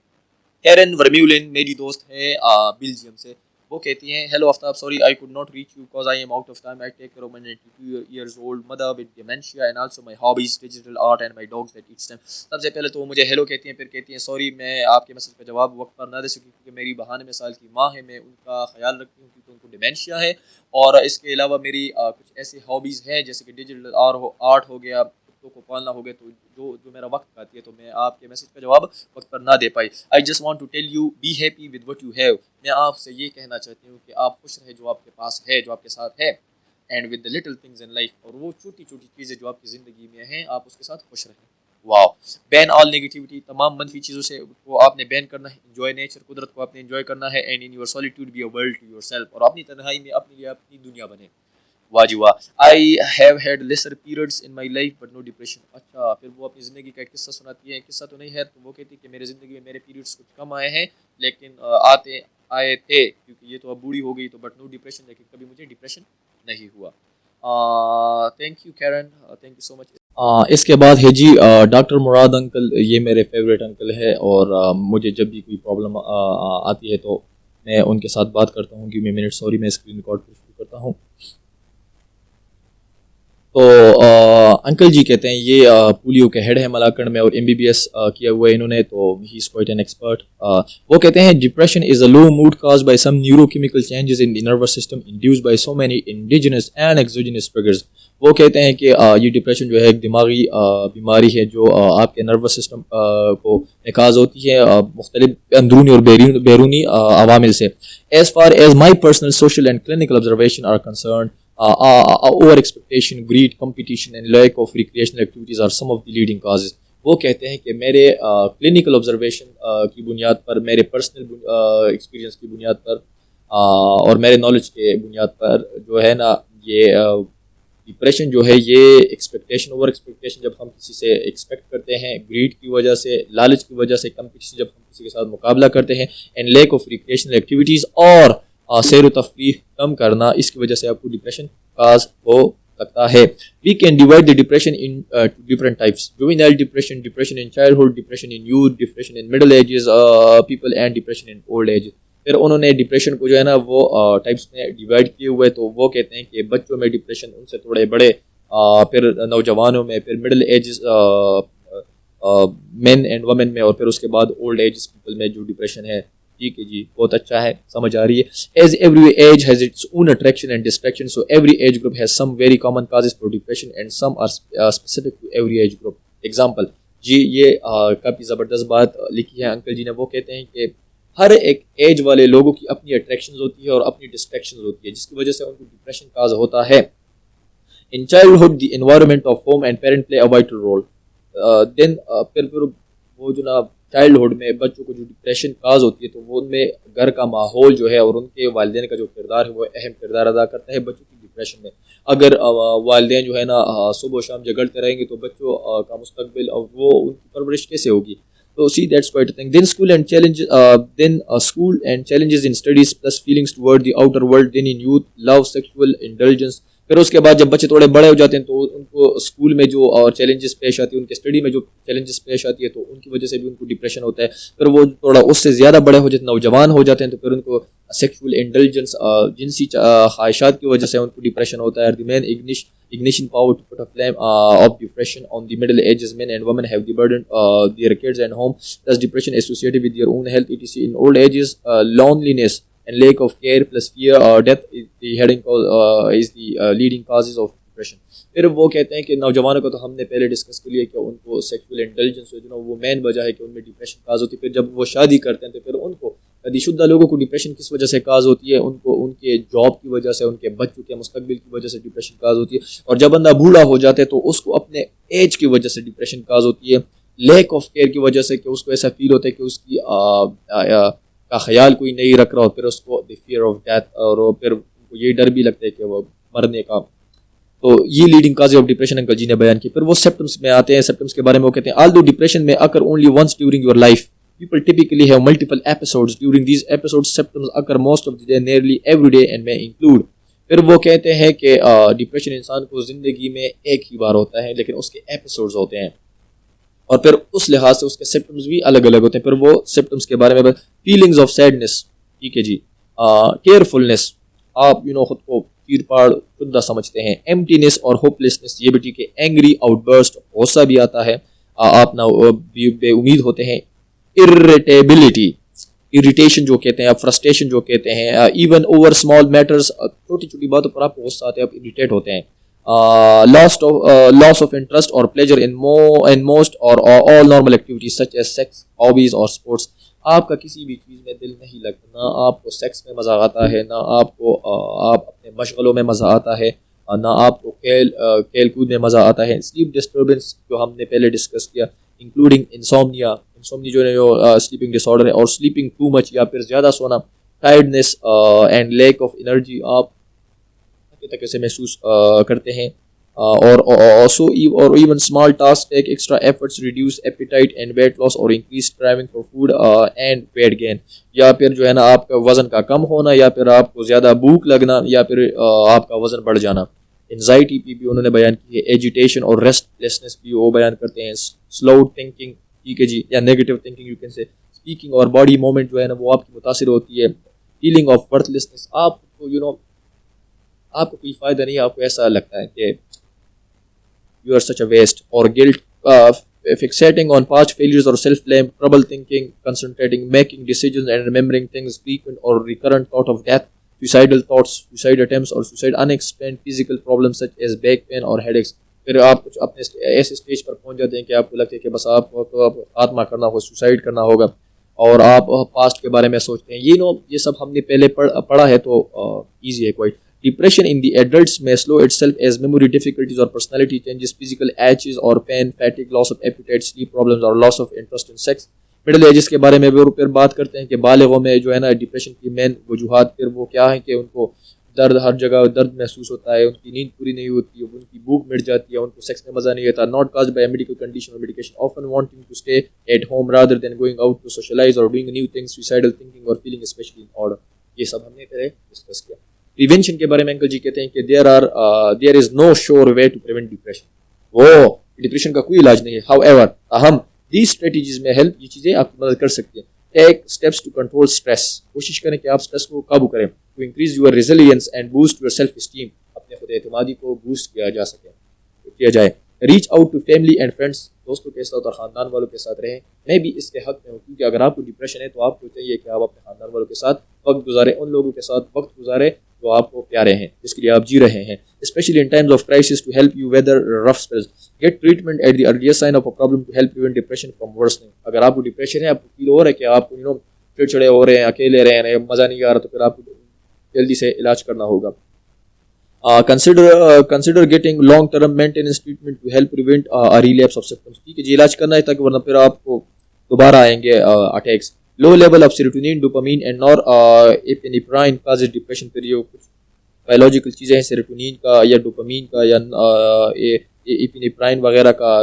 کیرن ورمیولن میری دوست ہے بیلجیم سے, وہ کہتی ہیں, hello Aftab, sorry I could not reach you because I am out of time. I take care of my 92 years old mother with dementia and also my hobbies digital art and my dogs that eats time. سب سے پہلے تو وہ مجھے hello کہتی ہیں, پھر کہتی ہیں سوری میں آپ کے میسج کا جواب وقت پر نہ دے سکی کیونکہ میری بہانے میں سال کی ماں ہے, میں ان کا خیال رکھتی ہوں کیونکہ ان کو ڈیمینشیا ہے. اور اس کے علاوہ میری کچھ ایسی ہابیز ہیں جیسے کہ ڈیجیٹل آرٹ ہو گیا, کو پالنا ہو گیا, تو جو میرا وقت کھاتی ہے, تو میں آپ کے میسج کا جواب وقت پر نہ دے پائی. I just want to tell you be happy with what you have. میں آپ سے یہ کہنا چاہتی ہوں کہ آپ خوش رہیں جو آپ کے پاس ہے, جو آپ کے ساتھ ہے. And with the little things in life, اور وہ چھوٹی چھوٹی چیزیں جو آپ کی زندگی میں ہیں آپ اس کے ساتھ خوش رہیں. واو. بین آل نیگیٹیوٹی, تمام منفی چیزوں سے کو آپ نے بین کرنا ہے. انجوائے نیچر, قدرت کو آپ نے انجوائے کرنا ہے. And in your solitude be a world to yourself, اور اپنی تنہائی میں اپنے لیے اپنی دنیا بنے. واہ جی واہ. I have had lesser periods in my life but know depression. اچھا, پھر وہ اپنی زندگی کا ایک قصہ سناتی ہے. قصہ تو نہیں ہے, تو وہ کہتی ہے کہ میری زندگی میں میرے پیریڈس کچھ کم آئے ہیں, لیکن آئے تھے کیونکہ یہ تو اب بوڑھی ہو گئی, تو بٹ نو ڈپریشن, لیکن کبھی مجھے ڈپریشن نہیں ہوا. Thank you Karen, thank you so much. اس کے بعد ہے جی ڈاکٹر مراد انکل. یہ میرے فیوریٹ انکل ہے, اور مجھے جب بھی کوئی پرابلم آتی ہے تو میں ان کے ساتھ بات کرتا ہوں. کہ میں سوری میں اسکرین ریکارڈ شروع کرتا ہوں. تو انکل جی کہتے ہیں یہ پولیو کے ہیڈ ہے ملاکنڈ میں, اور MBBS کیا ہوا ہے انہوں نے, تو he is quite an expert. وہ کہتے ہیں depression is a low mood cause by some neuro chemical changes in the nervous system induce by so many indigenous and exogenous triggers. وہ کہتے ہیں کہ یہ ڈپریشن جو ہے ایک دماغی بیماری ہے جو آپ کے نروس سسٹم کو نکاز ہوتی ہے مختلف اندرونی اور بیرونی عوامل سے. As far as my personal social and clinical observation are concerned, over expectation, greed, competition and lack of recreational activities are some of the leading causes. وہ کہتے ہیں کہ میرے کلینکل آبزرویشن کی بنیاد پر, میرے پرسنل ایکسپیرینس کی بنیاد پر, اور میرے نالج کے بنیاد پر جو ہے نا, یہ ڈپریشن جو ہے یہ ایکسپیکٹیشن, اوور ایکسپیکٹیشن, جب ہم کسی سے ایکسپیکٹ کرتے ہیں, گریڈ کی وجہ سے, لالچ کی وجہ سے, کمپٹیشن جب ہم کسی کے ساتھ مقابلہ کرتے ہیں, and lack of recreational activities, اور سیر و تفریح کم کرنا, اس کی وجہ سے آپ کو ڈپریشن کاز ہو سکتا ہے. We can divide the depression in different types: juvenile depression, depression in childhood, depression in youth, depression in middle ages people and depression in old age. پھر انہوں نے ڈپریشن کو جو ہے نا وہ ٹائپس میں ڈیوائڈ کیے ہوئے. تو وہ کہتے ہیں کہ بچوں میں ڈپریشن, ان سے تھوڑے بڑے, پھر نوجوانوں میں, پھر middle ages men and women میں, اور پھر اس کے بعد اولڈ ایجز پیپل میں جو ڈپریشن ہے, ٹھیک ہے جی, بہت اچھا ہے, سمجھ آ رہی ہے. As every age has its own attraction and distraction, so every age group has some very common causes for depression and some are specific to every age group. Example جی, یہ کافی زبردست بات لکھی ہے انکل جی نے. وہ کہتے ہیں کہ ہر ایک ایج والے لوگوں کی اپنی اٹریکشنز ہوتی ہے اور اپنی ڈسٹریکشنز ہوتی ہے, جس کی وجہ سے ان کو ڈپریشن کاز ہوتا ہے. In childhood, the environment of home and parent play a vital role. Then پھر وہ جو نا چائلڈ ہوڈ میں بچوں کو جو ڈپریشن کاز ہوتی ہے تو وہ ان میں گھر کا ماحول جو ہے اور ان کے والدین کا جو کردار ہے وہ اہم کردار ادا کرتا ہے بچوں کی ڈپریشن میں. اگر والدین جو ہے نا صبح و شام جگڑتے رہیں گے تو بچوں کا مستقبل اور وہ ان کی پرورش کیسے ہوگی. So see, that's quite a thing. Then school and challenges in studies plus feelings toward the outer world. Then in youth, love, sexual indulgence. پھر اس کے بعد جب بچے تھوڑے بڑے ہو جاتے ہیں تو ان کو اسکول میں جو چیلنجز پیش آتی ہے, ان کے اسٹڈی میں جو چیلنجز پیش آتی ہے تو ان کی وجہ سے بھی ان کو ڈپریشن ہوتا ہے. پھر وہ تھوڑا اس سے زیادہ بڑے ہو جاتے ہیں, نوجوان ہو جاتے ہیں, تو پھر ان کو سیکشول انڈلجنس, جنسی خواہشات کی وجہ سے ان کو ڈپریشن ہوتا ہے. دی مین ignition power to put a flame of depression on the middle ages. Men and women have the burden their kids and home, thus depression associated with their own health etc. In old ages, loneliness and lack of care plus fear or death is the heading is the leading causes of depression. پھر وہ کہتے ہیں کہ نوجوانوں کو تو ہم نے پہلے ڈسکس کر لیا کہ ان کو سیکشول انٹیلیجنس جو نا وہ مین وجہ ہے کہ ان میں ڈپریشن کاز ہوتی ہے. پھر جب وہ شادی کرتے ہیں تو پھر ان کو شادی شدہ لوگوں کو ڈپریشن کس وجہ سے کاز ہوتی ہے, ان کو ان کے جاب کی وجہ سے, ان کے بچوں کے مستقبل کی وجہ سے ڈپریشن کاز ہوتی ہے. اور جب بندہ بوڑھا ہو جاتا ہے تو اس کو اپنے ایج کی وجہ سے ڈپریشن کاز ہوتی ہے, لیک آف کیئر کی وجہ سے کہ اس کو ایسا فیل ہوتا ہے کہ اس کی کا خیال کوئی نہیں رکھ رہا, اور پھر اس کو دی فیئر آف ڈیتھ, اور پھر ان کو یہ ڈر بھی لگتا ہے کہ وہ مرنے کا. تو یہ leading cause of depression uncle جی نے بیان کی. پھر وہ سمپٹمس میں آتے ہیں. سمپٹمس کے بارے میں وہ کہتے ہیں although depression may occur only once during your life, people typically have multiple episodes. During these episodes, symptoms occur most of the day, nearly every day, and may include. پھر وہ کہتے ہیں کہ ڈپریشن انسان کو زندگی میں ایک ہی بار ہوتا ہے, لیکن اس کے ایپیسوڈز ہوتے ہیں, اور پھر اس لحاظ سے اس کے سمپٹمز بھی الگ الگ ہوتے ہیں. پھر وہ سمپٹمس کے بارے میں فیلنگز آف سیڈنس, ٹھیک ہے جی, کیئرفلنس, آپ خود کو چیر پاڑ شدہ سمجھتے ہیں, ایمٹینس اور ہوپلیسنس, یہ بھی ٹھیک ہے, اینگری آؤٹ برسٹ, غصہ بھی آتا ہے, آپ نہ بے امید ہوتے ہیں, irritability, irritation جو کہتے ہیں, فرسٹریشن جو کہتے ہیں, ایون اوور اسمال میٹرز, چھوٹی چھوٹی باتوں پر آپ کو غصہ آتے ہیں, آپ اریٹیٹ ہوتے ہیں, loss of interest or pleasure in most or all normal activities such as sex, hobbies اور sports. آپ کا کسی بھی چیز میں دل نہیں لگتا, نہ آپ کو سیکس میں مزہ آتا ہے, نہ آپ کو آپ اپنے مشغلوں میں مزہ آتا ہے, نہ آپ کو کھیل کود میں مزہ آتا ہے. سلیپ ڈسٹربنس جو ہم نے پہلے ڈسکس کیا, انکلوڈنگ انسومنیا جو ہے جو سلیپنگ ڈس آرڈر ہے, اور سلیپنگ ٹو مچ یا پھر زیادہ سونا, tiredness and lack of energy, آپ تک سے محسوس کرتے ہیں, اور also or even small tasks take extra efforts, reduce appetite and weight loss or increase craving for food and weight gain. یا پھر جو ہے نا آپ کا وزن کا کم ہونا, یا پھر آپ کو زیادہ بھوک لگنا, یا پھر آپ کا وزن بڑھ جانا. انزائٹی بھی انہوں نے بیان کی ہے, ایجیٹیشن اور ریسٹ لیسنس بھی وہ بیان کرتے ہیں, سلو تھنکنگ, ٹھیک ہے جی, یا negative thinking you can say, speaking اور باڈی موومنٹ جو ہے نا وہ آپ کی متاثر ہوتی ہے, فیلنگ آف ورتھ لیسنس, آپ کو آپ کو کوئی فائدہ نہیں, آپ کو ایسا لگتا ہے کہ you are such a waste, or guilt, fixating on past failures or self-blame, trouble thinking, concentrating, making decisions and remembering things, frequent or recurrent thought of death, suicidal thoughts, suicide attempts or suicide, unexplained physical problems such as back pain or headaches. پھر آپ کچھ اپنے ایسے stage پر پہنچ جاتے ہیں کہ آپ کو لگتا ہے کہ بس آپ کو آتما کرنا ہوگا, سوسائڈ کرنا ہوگا, اور آپ پاسٹ کے بارے میں سوچتے ہیں. یہ سب ہم نے پہلے پڑھا ہے تو ایزی ہے quite. Depression in the adults may slow itself as memory difficulties or personality changes, physical aches or pain, fatigue, loss of appetite, sleep problems or loss of interest in sex. Middle ages کے بارے میں وہ پھر بات کرتے ہیں کہ بالغوں میں جو ہے نا ڈپریشن کی مین وجوہات پھر وہ کیا ہیں کہ ان کو درد, ہر جگہ درد محسوس ہوتا ہے, ان کی نیند پوری نہیں ہوتی ہے, ان کی بھوک مٹ جاتی ہے, ان کو سیکس میں مزہ نہیں آتا, not caused by a medical condition or medication, often wanting to stay at home rather than going out to socialize or doing new things, suicidal thinking or feeling especially in order. یہ سب ہم نے پہلے discuss کیا. Prevention کے بارے میں uncle جی کہتے ہیں کہ there is no sure way to prevent depression. وہ ڈپریشن کا کوئی علاج نہیں ہے. however اہم these strategies میں ہیلپ, یہ چیزیں آپ کی مدد کر سکتی ہیں. take steps to control stress, کوشش کریں کہ آپ اسٹریس کو قابو کریں. to increase your resilience and boost your self esteem, اپنے خود اعتمادی کو بوسٹ کیا جائے. Reach out to family and friends, دوستوں کے ساتھ اور خاندان والوں کے ساتھ رہیں. میں بھی اس کے حق میں ہوں، کیونکہ اگر آپ کو ڈپریشن ہے تو آپ کو چاہیے کہ آپ اپنے خاندان والوں کے ساتھ وقت گزاریں، ان لوگوں کے ساتھ وقت گزاریں جو آپ کو پیارے ہیں، جس کے لیے آپ جی رہے ہیں. Especially in times of crisis to help you weather rough spells. Get treatment at the earliest sign of a problem to help prevent depression from worsening. اگر آپ کو ڈپریشن ہے، آپ کو فیل ہو رہا ہے کہ آپ کو چڑچڑے ہو رہے ہیں، اکیلے رہے ہیں، مزہ نہیں آ رہا، تو پھر آپ کو جلدی سے علاج کرنا ہوگا. Consider getting long term maintenance treatment to help prevent a relapse of symptoms. ٹھیک ہے جی، علاج کرنا ہے تاکہ ورنہ پھر آپ کو دوبارہ آئیں گے attacks. Low level of serotonin, dopamine and norepinephrine causes depression. پھر یہ کچھ بایولوجیکل چیزیں ہیں سیروٹونین کا یا ڈوپامین کا یا ایپینیفرائن وغیرہ کا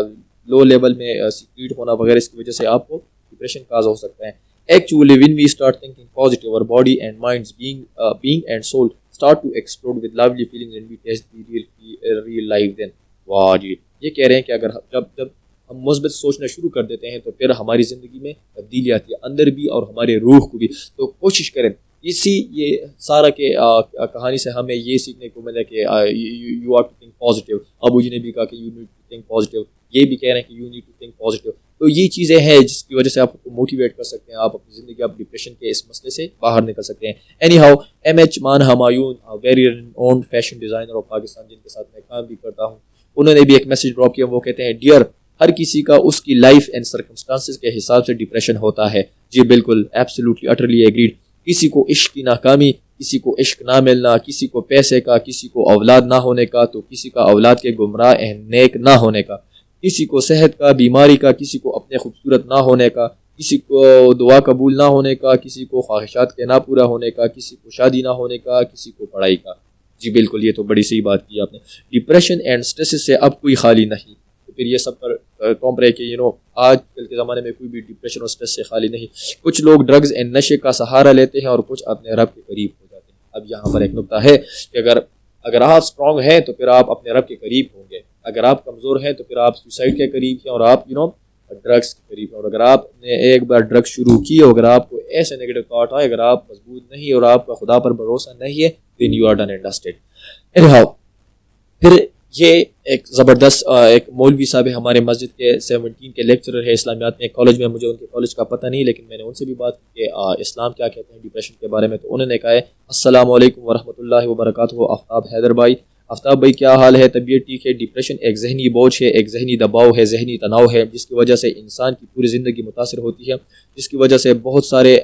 لو لیول میں سیکریٹ ہونا وغیرہ، اس کی وجہ سے آپ کو ڈپریشن کاز ہو سکتا ہے. Actually, when we start thinking positive, our body and minds being and soul start to explode with lively feelings and we taste the real life then. واہ جی، یہ کہہ رہے ہیں کہ اگر جب ہم مثبت سوچنا شروع کر دیتے ہیں تو پھر ہماری زندگی میں تبدیلی آتی ہے، اندر بھی اور ہمارے روح کو بھی. تو کوشش کریں. یہ سارا کے کہانی سے ہمیں یہ سیکھنے کو ملا کہ you are to think positive. ابو جی نے بھی کہا کہ you need to think positive, یہ بھی کہہ رہے ہیں کہ you need to think positive. تو یہ چیزیں ہیں جس کی وجہ سے آپ کو موٹیویٹ کر سکتے ہیں، آپ اپنی زندگی، آپ ڈپریشن کے اس مسئلے سے باہر نکل سکتے ہیں. اینی ہاؤ، ایم ایچ مان Humayun, very renowned fashion designer of Pakistan, جن کے ساتھ میں کام بھی کرتا ہوں، انہوں نے بھی ایک میسج ڈراپ کیا. وہ کہتے ہیں ڈیئر، ہر کسی کا اس کی لائف اینڈ سرکمسٹانسز کے حساب سے ڈپریشن ہوتا ہے. جی بالکل، ایبسلیوٹلی اٹرلی ایگریڈ. کسی کو عشق کی ناکامی، کسی کو عشق نہ ملنا، کسی کو پیسے کا، کسی کو اولاد نہ ہونے کا، تو کسی کا اولاد کے گمراہ نیک نہ ہونے کا، کسی کو صحت کا، بیماری کا، کسی کو اپنے خوبصورت نہ ہونے کا، کسی کو دعا قبول نہ ہونے کا، کسی کو خواہشات کے نہ پورا ہونے کا، کسی کو شادی نہ ہونے کا، کسی کو پڑھائی کا. جی بالکل، یہ تو بڑی صحیح بات کی آپ نے. ڈپریشن اینڈ اسٹریس سے اب کوئی خالی نہیں. تو پھر یہ سب پر ٹوم رہے کہ آج کل کے زمانے میں کوئی بھی ڈپریشن اور اسٹریس سے خالی نہیں. کچھ لوگ ڈرگز اینڈ نشے کا سہارا لیتے ہیں اور کچھ اپنے رب کے قریب ہو جاتے ہیں. اب یہاں پر ایک نقطہ ہے کہ اگر آپ اسٹرانگ ہیں تو پھر آپ اپنے رب کے قریب ہوں گے. اگر آپ کمزور ہیں تو پھر آپ سوسائڈ کے قریب ہیں اور آپ ڈرگس کے قریب ہیں. اور اگر آپ نے ایک بار ڈرگس شروع کی، اگر آپ کو ایسے نیگیٹو تھاٹ آئے، اگر آپ مضبوط نہیں اور آپ کا خدا پر بھروسہ نہیں ہے، then you are done and dusted. anyhow، پھر یہ ایک زبردست ایک مولوی صاحب ہے ہمارے مسجد کے 17 کے لیکچرر ہے اسلامیات میں، ایک کالج میں، مجھے ان کے کالج کا پتہ نہیں، لیکن میں نے ان سے بھی بات کی کہ اسلام کیا کہتے ہیں ڈپریشن کے بارے میں. تو انہوں نے کہا ہے السلام علیکم ورحمۃ اللہ وبرکاتہ. آفتاب حیدر بھائی، آفتاب بھائی کیا حال ہے؟ طبیعت ٹھیک ہے؟ ڈپریشن ایک ذہنی بوجھ ہے، ایک ذہنی دباؤ ہے، ذہنی تناؤ ہے، جس کی وجہ سے انسان کی پوری زندگی متاثر ہوتی ہے، جس کی وجہ سے بہت سارے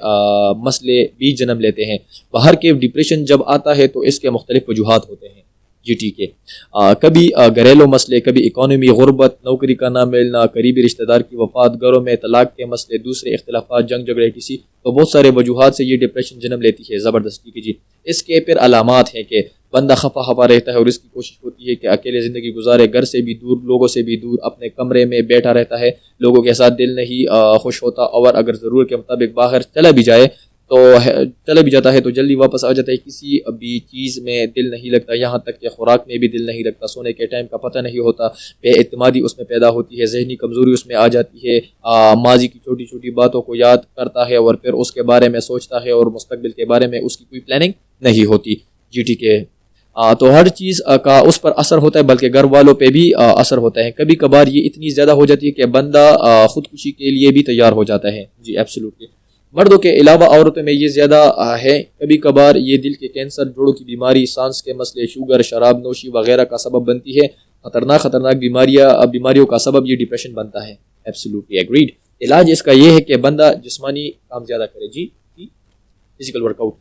مسئلے بھی جنم لیتے ہیں. باہر کے ڈپریشن جب آتا ہے تو اس کے مختلف وجوہات ہوتے ہیں. جی ٹھیک ہے، کبھی گھریلو مسئلے، کبھی اکانومی، غربت، نوکری کا نہ ملنا، قریبی رشتہ دار کی وفات، گھروں میں طلاق کے مسئلے، دوسرے اختلافات، جنگ جھگڑے، کسی تو بہت سارے وجوہات سے یہ ڈپریشن جنم لیتی ہے. زبردستی کی جی. اس کے پھر علامات ہیں کہ بندہ خفا رہتا ہے اور اس کی کوشش ہوتی ہے کہ اکیلے زندگی گزارے، گھر سے بھی دور، لوگوں سے بھی دور، اپنے کمرے میں بیٹھا رہتا ہے، لوگوں کے ساتھ دل نہیں خوش ہوتا، اور اگر ضرورت کے مطابق باہر چلا بھی جاتا ہے تو جلدی واپس آ جاتا ہے. کسی بھی چیز میں دل نہیں لگتا، یہاں تک کہ خوراک میں بھی دل نہیں لگتا، سونے کے ٹائم کا پتہ نہیں ہوتا، بے اعتمادی اس میں پیدا ہوتی ہے، ذہنی کمزوری اس میں آ جاتی ہے، ماضی کی چھوٹی چھوٹی باتوں کو یاد کرتا ہے اور پھر اس کے بارے میں سوچتا ہے اور مستقبل کے بارے میں اس کی کوئی پلاننگ نہیں ہوتی. جی ٹھیک ہے. تو ہر چیز کا اس پر اثر ہوتا ہے، بلکہ گھر والوں پہ بھی اثر ہوتا ہے. کبھی کبھار یہ اتنی زیادہ ہو جاتی ہے کہ بندہ خودکشی کے لیے بھی تیار ہو جاتا ہے. جی ایبسلیوٹلی. مردوں کے علاوہ عورتوں میں یہ زیادہ ہے. کبھی کبھار یہ دل کے کینسر، جوڑوں کی بیماری، سانس کے مسئلے، شوگر، شراب نوشی وغیرہ کا سبب بنتی ہے. خطرناک بیماریوں کا سبب یہ ڈپریشن بنتا ہے. Absolutely agreed. علاج اس کا یہ ہے کہ بندہ جسمانی کام زیادہ کرے. جی فزیکل ورک آؤٹ،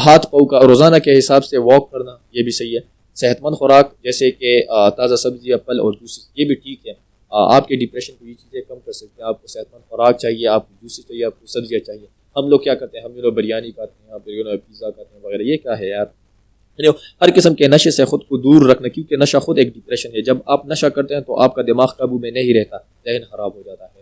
ہاتھ پاؤں کا روزانہ کے حساب سے واک کرنا، یہ بھی صحیح ہے. صحت مند خوراک جیسے کہ تازہ سبزی، پھل اور جوسز، یہ بھی ٹھیک ہے. آپ کے ڈپریشن کو یہ چیزیں کم کر سکتے ہیں. آپ کو صحت مند خوراک چاہیے، آپ کو جوسز چاہیے، آپ کو سبزیاں چاہیے. ہم لوگ کیا کرتے ہیں؟ ہم بریانی کھاتے ہیں، پیزا کھاتے ہیں وغیرہ. یہ کیا ہے یار؟ ہر قسم کے نشے سے خود کو دور رکھنا، کیونکہ نشہ خود ایک ڈپریشن ہے. جب آپ نشہ کرتے ہیں تو آپ کا دماغ قابو میں نہیں رہتا، ذہن خراب ہو جاتا ہے.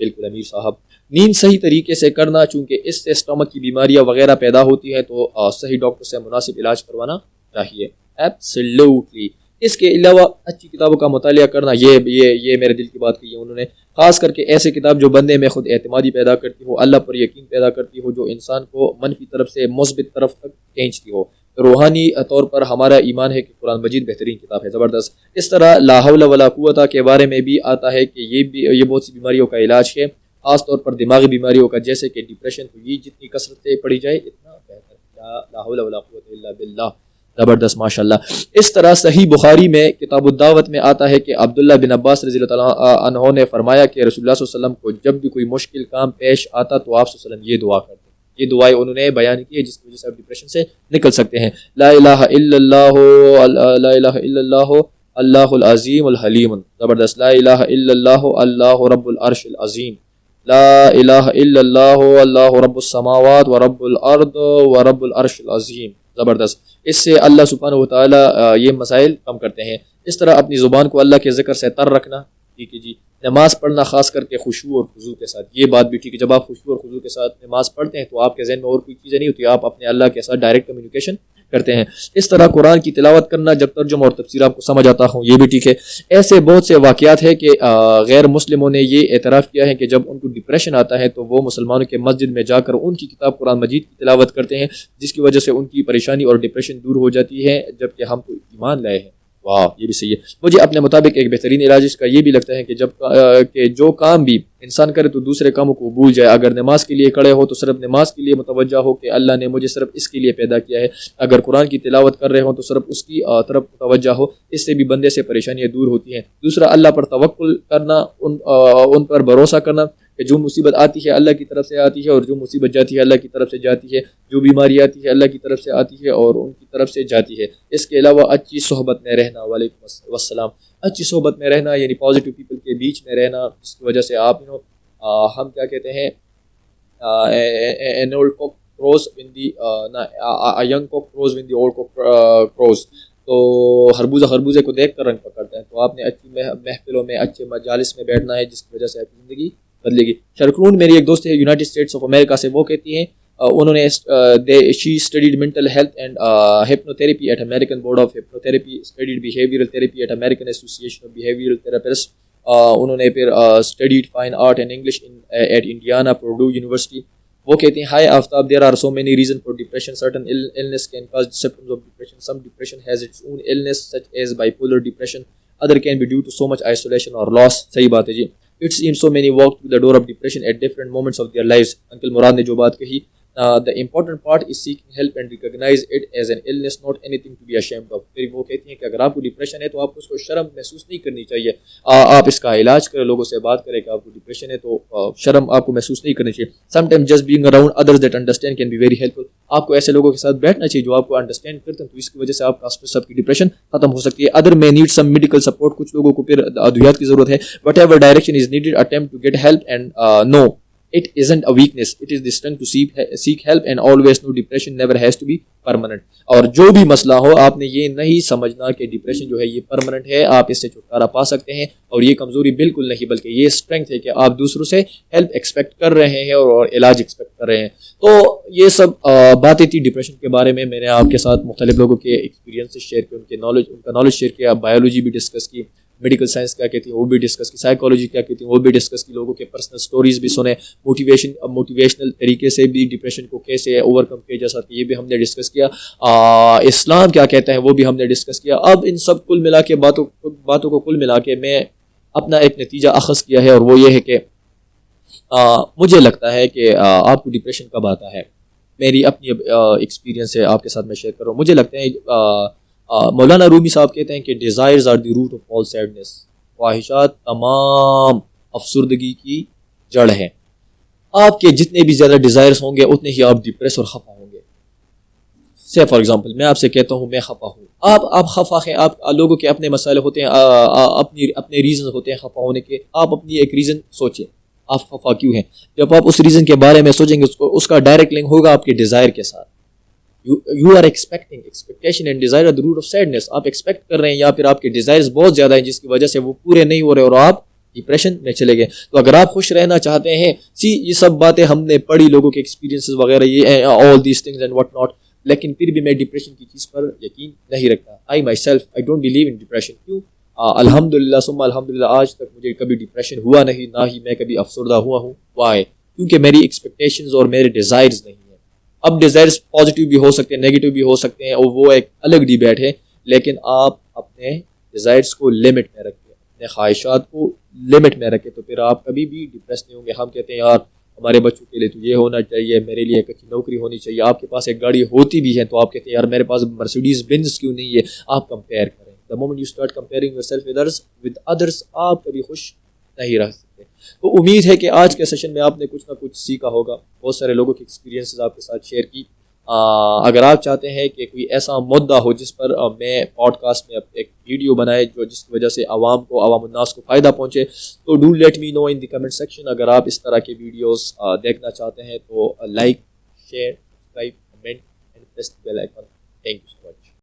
بالکل امیر صاحب. نیند صحیح طریقے سے کرنا، چونکہ اس سے اسٹمک کی بیماریاں وغیرہ پیدا ہوتی ہے، تو صحیح ڈاکٹر سے مناسب علاج کروانا چاہیے. ایبسلیوٹلی. اس کے علاوہ اچھی کتابوں کا مطالعہ کرنا، یہ میرے دل کی بات کی ہے انہوں نے. خاص کر کے ایسے کتاب جو بندے میں خود اعتمادی پیدا کرتی ہو، اللہ پر یقین پیدا کرتی ہو، جو انسان کو منفی طرف سے مثبت طرف تک کھینچتی ہو. روحانی طور پر ہمارا ایمان ہے کہ قرآن مجید بہترین کتاب ہے. زبردست. اس طرح لا حول ولا قوت کے بارے میں بھی آتا ہے کہ یہ بہت سی بیماریوں کا علاج ہے، خاص طور پر دماغی بیماریوں کا، جیسے کہ ڈپریشن. تو یہ جتنی کثرت سے پڑھی جائے اتنا بہتر. لا حول ولا قوت الا باللہ. زبردست ماشاء اللہ. اس طرح صحیح بخاری میں کتاب الدعوت میں آتا ہے کہ عبداللہ بن عباس رضی اللہ تعالیٰ عنہ نے فرمایا کہ رسول اللہ صلی اللہ علیہ وسلم کو جب بھی کوئی مشکل کام پیش آتا تو آپ صلی اللہ علیہ وسلم یہ دعا کرتے. یہ دعائیں انہوں نے بیان کی ہے جس کی وجہ سے آپ ڈپریشن سے نکل سکتے ہیں. لا الہ الا اللہ، لا الہ الا اللہ اللہ العظیم الحلیم. زبردست. لا الہ الا اللہ اللہ رب العرش العظیم. لا الہ الا اللہ اللہ رب السماوات و رب الارض و رب العرش العظیم. زبردست. اس سے اللہ سبحانہ و تعالیٰ یہ مسائل کم کرتے ہیں. اس طرح اپنی زبان کو اللہ کے ذکر سے تر رکھنا. ٹھیک ہے جی. نماز پڑھنا خاص کر کے خشوع اور خضوع کے ساتھ. یہ بات بھی ٹھیک ہے، جب آپ خشوع اور خضوع کے ساتھ نماز پڑھتے ہیں تو آپ کے ذہن میں اور کوئی چیزیں نہیں ہوتی، آپ اپنے اللہ کے ساتھ ڈائریکٹ کمیونیکیشن کرتے ہیں. اس طرح قرآن کی تلاوت کرنا جب ترجمہ اور تفسیر آپ کو سمجھ آتا ہوں، یہ بھی ٹھیک ہے. ایسے بہت سے واقعات ہیں کہ غیر مسلموں نے یہ اعتراف کیا ہے کہ جب ان کو ڈپریشن آتا ہے تو وہ مسلمانوں کے مسجد میں جا کر ان کی کتاب قرآن مجید کی تلاوت کرتے ہیں، جس کی وجہ سے ان کی پریشانی اور ڈپریشن دور ہو جاتی ہے، جبکہ ہم تو ایمان لائے ہیں. واہ، یہ بھی صحیح ہے. مجھے اپنے مطابق ایک بہترین علاج اس کا یہ بھی لگتا ہے کہ جو کام بھی انسان کرے تو دوسرے کاموں کو بھول جائے. اگر نماز کے لیے کھڑے ہو تو صرف نماز کے لیے متوجہ ہو کہ اللہ نے مجھے صرف اس کے لیے پیدا کیا ہے. اگر قرآن کی تلاوت کر رہے ہوں تو صرف اس کی طرف متوجہ ہو. اس سے بھی بندے سے پریشانیاں دور ہوتی ہیں. دوسرا، اللہ پر توکل کرنا، ان پر بھروسہ کرنا کہ جو مصیبت آتی ہے اللہ کی طرف سے آتی ہے، اور جو مصیبت جاتی ہے اللہ کی طرف سے جاتی ہے. جو بیماری آتی ہے اللہ کی طرف سے آتی ہے اور ان کی طرف سے جاتی ہے. اس کے علاوہ اچھی صحبت میں رہنا. وعلیکم السلام. اچھی صحبت میں رہنا یعنی پازیٹیو پیپل کے بیچ میں رہنا، جس کی وجہ سے آپ ہم کیا کہتے ہیں، an old cock crows when the a young cock crows when the old cock crows. تو خربوزے کو دیکھ کر رنگ پکڑتا ہے. تو آپ نے اچھی محفلوں میں، اچھے مجالس میں بیٹھنا ہے، جس کی وجہ سے آپ کی زندگی بدلے گی. شرکرون میری ایک دوست ہے یونائٹڈ اسٹیٹس آف امریکہ سے، وہ کہتی ہیں انہوں نے she studied mental health and hypnotherapy at American Board of Hypnotherapy, studied behavioral therapy at American Association of Behavioral Therapists. انہوں نے پھر studied fine art and English at Indiana Purdue University. وہ کہتے ہیں high Aftab, there are so many reasons for depression. Certain illness can cause symptoms of depression. Some depression has its own illness such as bipolar depression. Other can be due to so much isolation or loss. صحیح بات ہے جی. It seems so many walk through the door of depression at different moments of their lives. Uncle Murad نے جو بات کہی، the important part is seeking help and recognize it as an illness, not anything to be ashamed of. پھر وہ کہتی ہیں کہ اگر آپ کو ڈپریشن ہے تو آپ کو اس کو شرم محسوس نہیں کرنی چاہیے. آپ اس کا علاج کریں، لوگوں سے بات کریں کہ آپ کو ڈپریشن ہے تو شرم آپ کو محسوس نہیں کرنی چاہیے. Sometimes just being around others that understand can be very helpful. آپ کو ایسے لوگوں کے ساتھ بیٹھنا چاہیے جو آپ کو انڈرسٹینڈ کرتے ہیں، تو اس کی وجہ سے آپ کا سب کی ڈپریشن ختم ہو سکتی ہے. Other may need some medical support. کچھ لوگوں کو پھر ادویات کی ضرورت ہے. Whatever direction is needed, attempt to get help and no. It isn't a weakness. It is the strength to seek help and always know depression never has to be permanent. اور جو بھی مسئلہ ہو، آپ نے یہ نہیں سمجھنا کہ ڈپریشن جو ہے یہ پرماننٹ ہے. آپ اس سے چھٹکارا پا سکتے ہیں، اور یہ کمزوری بالکل نہیں بلکہ یہ اسٹرینتھ ہے کہ آپ دوسروں سے ہیلپ ایکسپیکٹ کر رہے ہیں اور علاج ایکسپیکٹ کر رہے ہیں. تو یہ سب باتیں تھی ڈپریشن کے بارے میں. میں نے آپ کے ساتھ مختلف لوگوں کے ایکسپیرینس شیئر کیے، ان کا نالج شیئر کیا. بایولوجی بھی ڈسکس کی، میڈیکل سائنس کیا کہتی ہیں وہ بھی ڈسکس کی، سائیکالوجی کیا کہتی ہیں وہ بھی ڈسکس کی، لوگوں کے پرسنل سٹوریز بھی سنے، موٹیویشنل طریقے سے بھی ڈپریشن کو کیسے اوور کم کیا جا سکتا ہے یہ بھی ہم نے ڈسکس کیا. اسلام کیا کہتا ہے وہ بھی ہم نے ڈسکس کیا. اب ان سب کل ملا کے باتوں کو کل ملا کے میں اپنا ایک نتیجہ اخذ کیا ہے، اور وہ یہ ہے کہ مجھے لگتا ہے کہ آپ کو ڈپریشن کب آتا ہے. میری اپنی ایکسپیرینس ہے آپ کے ساتھ میں شیئر کر رہا ہوں. مجھے لگتا ہے مولانا رومی صاحب کہتے ہیں کہ desires are the root of all sadness. خواہشات تمام افسردگی کی جڑ ہیں. آپ کے جتنے بھی زیادہ ڈیزائرز ہوں گے اتنے ہی آپ ڈپریس اور خفا ہوں گے. سے فار ایگزامپل میں آپ سے کہتا ہوں میں خفا ہوں، آپ خفا ہیں، آپ لوگوں کے اپنے مسائل ہوتے ہیں، اپنے ریزن ہوتے ہیں خفا ہونے کے. آپ اپنی ایک ریزن سوچیں آپ خفا کیوں ہیں. جب آپ اس ریزن کے بارے میں سوچیں گے اس کا ڈائریکٹ لنک ہوگا آپ کے ڈیزائر کے ساتھ. You are expecting. Expectation and desire are the root of sadness. آپ ایکسپیکٹ کر رہے ہیں یا پھر آپ کے ڈیزائرز بہت زیادہ ہیں جس کی وجہ سے وہ پورے نہیں ہو رہے اور آپ ڈپریشن میں چلے گئے. تو اگر آپ خوش رہنا چاہتے ہیں، یہ سب باتیں ہم نے پڑھی، لوگوں کے ایکسپیرینسز وغیرہ، یہ all these things and what not، لیکن پھر بھی میں ڈپریشن کی چیز پر یقین نہیں رکھتا. I myself, I don't believe in depression. کیوں؟ الحمدللہ ثم الحمدللہ آج تک مجھے کبھی ڈپریشن ہوا نہیں، نہ ہی میں کبھی افسردہ ہوا ہوں. Why؟ کیونکہ میری ایکسپیکٹیشنز اور میرے ڈیزائرز نہیں ہیں. اب ڈیزائرز پازیٹیو بھی ہو سکتے ہیں، نیگیٹو بھی ہو سکتے ہیں، اور وہ ایک الگ ڈیبیٹ ہے، لیکن آپ اپنے ڈیزائرز کو لمٹ میں رکھیں، اپنے خواہشات کو لمٹ میں رکھیں، تو پھر آپ کبھی بھی ڈپریس نہیں ہوں گے. ہم کہتے ہیں یار ہمارے بچوں کے لیے تو یہ ہونا چاہیے، میرے لیے ایک اچھی نوکری ہونی چاہیے. آپ کے پاس ایک گاڑی ہوتی بھی ہے تو آپ کہتے ہیں یار میرے پاس مرسیڈیز بینز کیوں نہیں ہے. آپ کمپیئر کریں. The moment you start comparing your self with others, آپ کبھی خوش نہیں رہ سکتے. تو امید ہے کہ آج کے سیشن میں آپ نے کچھ نہ کچھ سیکھا ہوگا، بہت سارے لوگوں کے ایکسپیرینسز آپ کے ساتھ شیئر کی. اگر آپ چاہتے ہیں کہ کوئی ایسا مدعا ہو جس پر میں پوڈ کاسٹ میں ایک ویڈیو بنائے جو جس کی وجہ سے عوام الناس کو فائدہ پہنچے، تو do let me know in the comment section. اگر آپ اس طرح کے ویڈیوز دیکھنا چاہتے ہیں تو لائک